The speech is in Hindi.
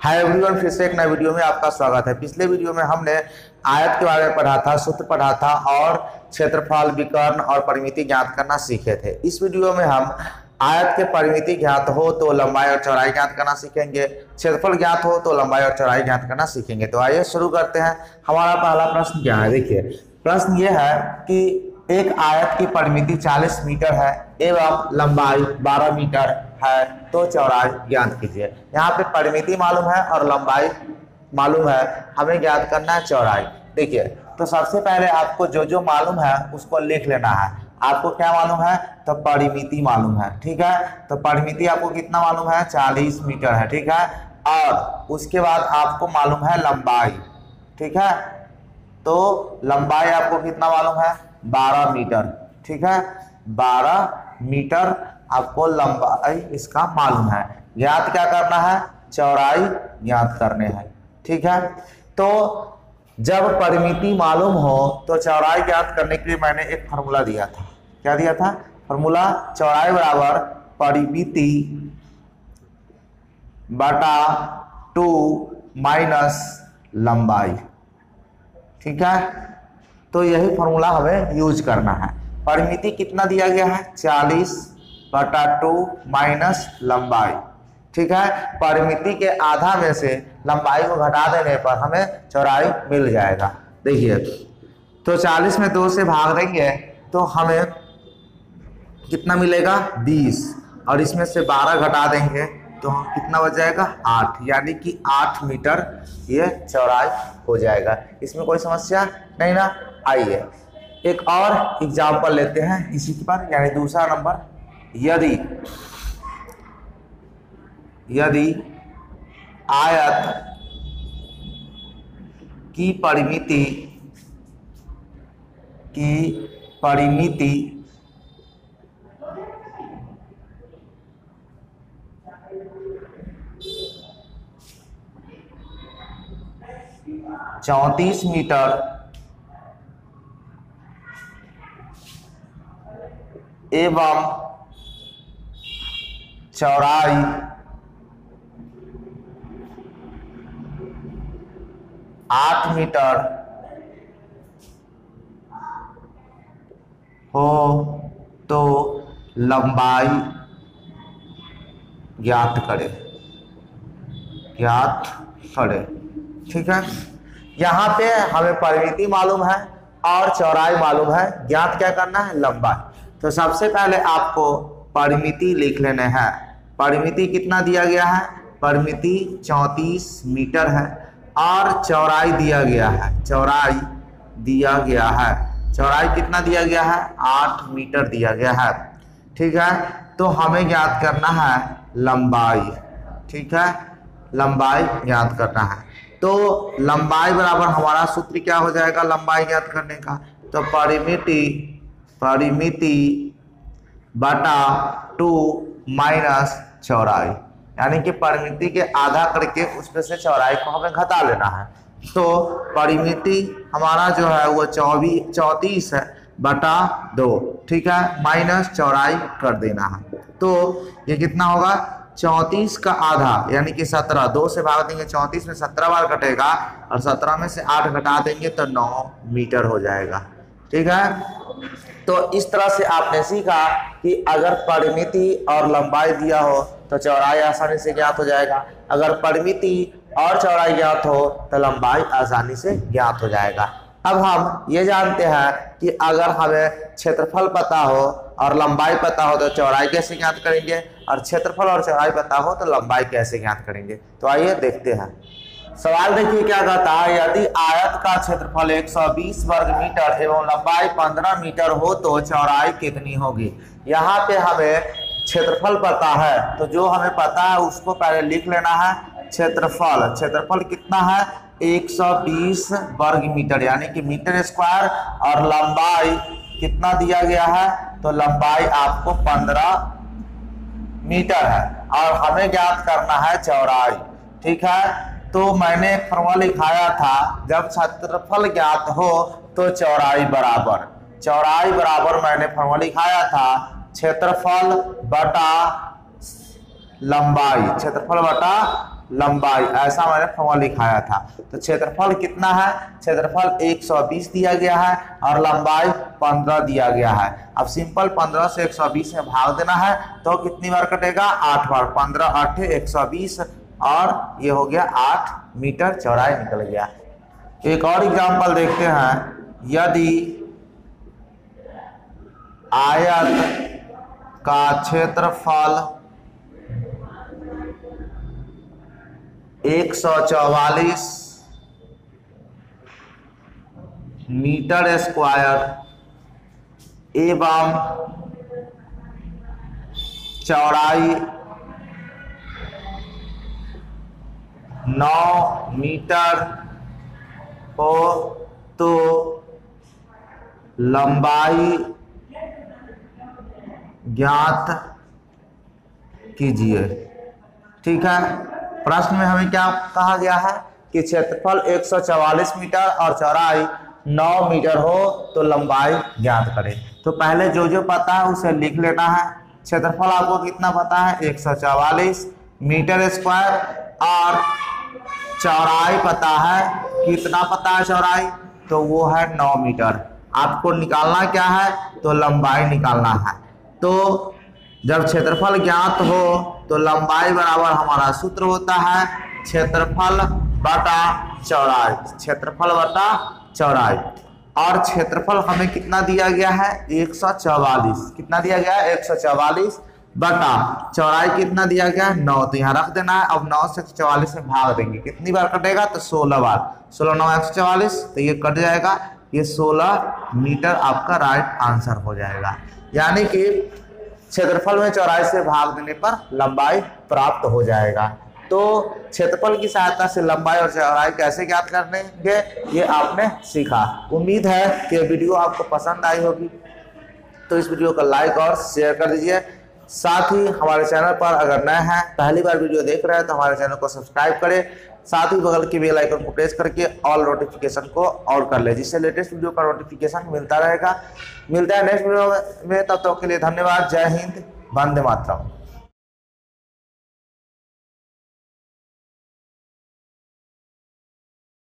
हाय एवरीवन, फिर से एक नए वीडियो में आपका स्वागत है। पिछले वीडियो में हमने आयत के बारे में पढ़ा था, सूत्र पढ़ा था और क्षेत्रफल, विकर्ण और परिमिति ज्ञात करना सीखे थे। इस वीडियो में हम आयत के परिमिति ज्ञात हो तो लंबाई और चौड़ाई ज्ञात करना सीखेंगे, क्षेत्रफल ज्ञात हो तो लंबाई और चौड़ाई ज्ञात करना सीखेंगे। तो आइए शुरू करते हैं। हमारा पहला प्रश्न क्या है, देखिए प्रश्न ये है कि एक आयत की परिमिति 40 मीटर है एवं लंबाई 12 मीटर है तो चौड़ाई ज्ञात कीजिए। यहाँ पे परिमिति मालूम है और लंबाई मालूम है, हमें ज्ञात करना है चौड़ाई। देखिए तो सबसे पहले आपको जो जो मालूम है उसको लिख लेना है। आपको क्या मालूम है, तो परिमिति मालूम है, ठीक है। तो परिमिति आपको कितना मालूम है, 40 मीटर है, ठीक है। और उसके बाद आपको मालूम है लंबाई, ठीक है। तो लंबाई आपको कितना मालूम है, 12 मीटर, ठीक है। 12 मीटर आपको लंबाई इसका मालूम है। ज्ञात क्या करना है, चौड़ाई ज्ञात करने हैं, ठीक है। तो जब परिमिति मालूम हो तो चौड़ाई ज्ञात करने के लिए मैंने एक फार्मूला दिया था। क्या दिया था फार्मूला, चौड़ाई बराबर परिमिति बटा 2 माइनस लंबाई, ठीक है। तो यही फार्मूला हमें यूज करना है। परिमिति कितना दिया गया है, 40 बटा 2 माइनस लंबाई, ठीक है। परिमिति के आधा में से लंबाई को घटा देने पर हमें चौड़ाई मिल जाएगा। देखिए तो 40 में 2 से भाग देंगे तो हमें कितना मिलेगा, 20, और इसमें से 12 घटा देंगे तो कितना बच जाएगा, 8, यानी कि 8 मीटर ये चौड़ाई हो जाएगा। इसमें कोई समस्या नहीं ना। आइए एक और एग्जाम्पल लेते हैं इसी पर, यानी दूसरा नंबर। यदि आयत की परिमिति 34 मीटर एवं चौड़ाई 8 मीटर हो तो लंबाई ज्ञात करें, ठीक है। यहाँ पे हमें परिमिति मालूम है और चौड़ाई मालूम है, ज्ञात क्या करना है, लंबाई। तो सबसे पहले आपको परिमिति लिख लेने हैं। परिमिति कितना दिया गया है, परिमिति 34 मीटर है और चौड़ाई दिया गया है, चौड़ाई कितना दिया गया है, 8 मीटर दिया गया है, ठीक है। तो हमें ज्ञात करना है लंबाई, ठीक है, लंबाई ज्ञात करना है। तो लंबाई बराबर हमारा सूत्र क्या हो जाएगा लंबाई ज्ञात करने का, तो परिमिति बटा 2 माइनस चौड़ाई, यानी कि परिमिति के आधा करके उसमें से चौड़ाई को हमें घटा लेना है। तो परिमिति हमारा जो है वो 34 है बटा 2, ठीक है, माइनस चौड़ाई कर देना है। तो ये कितना होगा, 34 का आधा यानी कि 17, 2 से भाग देंगे 34 में 17 बार कटेगा और 17 में से 8 घटा देंगे तो 9 मीटर हो जाएगा, ठीक है। तो इस तरह से आपने सीखा कि अगर परिमिति और लंबाई दिया हो तो चौड़ाई आसानी से ज्ञात हो जाएगा, अगर परिमिति और चौड़ाई ज्ञात हो तो लंबाई आसानी से ज्ञात हो जाएगा। अब हम ये जानते हैं कि अगर हमें क्षेत्रफल पता हो और लंबाई पता हो तो चौड़ाई कैसे ज्ञात करेंगे, और क्षेत्रफल और चौड़ाई पता हो तो लंबाई कैसे ज्ञात करेंगे। तो आइए देखते हैं। सवाल देखिए क्या कहता है, यदि आयत का क्षेत्रफल 120 वर्ग मीटर एवं लंबाई 15 मीटर हो तो चौड़ाई कितनी होगी। यहाँ पे हमें क्षेत्रफल पता है, तो जो हमें पता है उसको पहले लिख लेना है। क्षेत्रफल कितना है, 120 वर्ग मीटर यानी कि मीटर स्क्वायर, और लंबाई कितना दिया गया है, तो लंबाई आपको 15 मीटर है और हमें ज्ञात करना है चौड़ाई, ठीक है। तो मैंने एक फॉर्मूला लिखाया था, जब क्षेत्रफल ज्ञात हो तो चौड़ाई बराबर मैंने फॉर्मूला लिखाया था, क्षेत्रफल बटा लंबाई, क्षेत्रफल बटा लंबाई, ऐसा मैंने फॉर्मूला लिखाया था। तो क्षेत्रफल कितना है, क्षेत्रफल 120 दिया गया है और लंबाई 15 दिया गया है। अब सिंपल 15 से 120 में भाग देना है तो कितनी बार कटेगा, 8 बार। 15 8 120 और ये हो गया 8 मीटर चौड़ाई निकल गया। एक और एग्जाम्पल देखते हैं। यदि आयत का क्षेत्रफल 144 मीटर स्क्वायर एवं चौड़ाई 9 मीटर हो तो लंबाई ज्ञात कीजिए। ठीक है, प्रश्न में हमें क्या कहा गया है कि क्षेत्रफल 144 मीटर और चौड़ाई 9 मीटर हो तो लंबाई ज्ञात करें। तो पहले जो जो पता है उसे लिख लेना है। क्षेत्रफल आपको कितना पता है, 144 मीटर स्क्वायर और चौड़ाई पता है, कितना पता है चौड़ाई, तो वो है 9 मीटर। आपको निकालना क्या है, तो लंबाई निकालना है। तो जब क्षेत्रफल ज्ञात हो तो लंबाई बराबर हमारा सूत्र होता है क्षेत्रफल बटा चौड़ाई, क्षेत्रफल बटा चौड़ाई। और क्षेत्रफल हमें कितना दिया गया है, 144। कितना दिया गया है, 144 बटा चौड़ाई कितना दिया गया है, 9। तो यहाँ रख देना है। अब 9 से 144 में भाग देंगे, कितनी बार कटेगा, तो 16 बार। 16 9 144, तो ये कट जाएगा। ये 16 मीटर आपका राइट आंसर हो जाएगा। यानी कि क्षेत्रफल में चौड़ाई से भाग देने पर लंबाई प्राप्त हो जाएगा। तो क्षेत्रफल की सहायता से लंबाई और चौड़ाई कैसे ज्ञात करेंगे, ये आपने सीखा। उम्मीद है कि वीडियो आपको पसंद आई होगी। तो इस वीडियो को लाइक और शेयर कर दीजिए। साथ ही हमारे चैनल पर अगर नए हैं, पहली बार वीडियो देख रहे हैं, तो हमारे चैनल को सब्सक्राइब करें। साथ ही बगल के बेल आइकन को प्रेस करके ऑल नोटिफिकेशन को ऑन कर ले, जिससे लेटेस्ट वीडियो का नोटिफिकेशन मिलता रहेगा। मिलता है नेक्स्ट वीडियो में, तब तक के लिए धन्यवाद। जय हिंद, वंदे मातरम।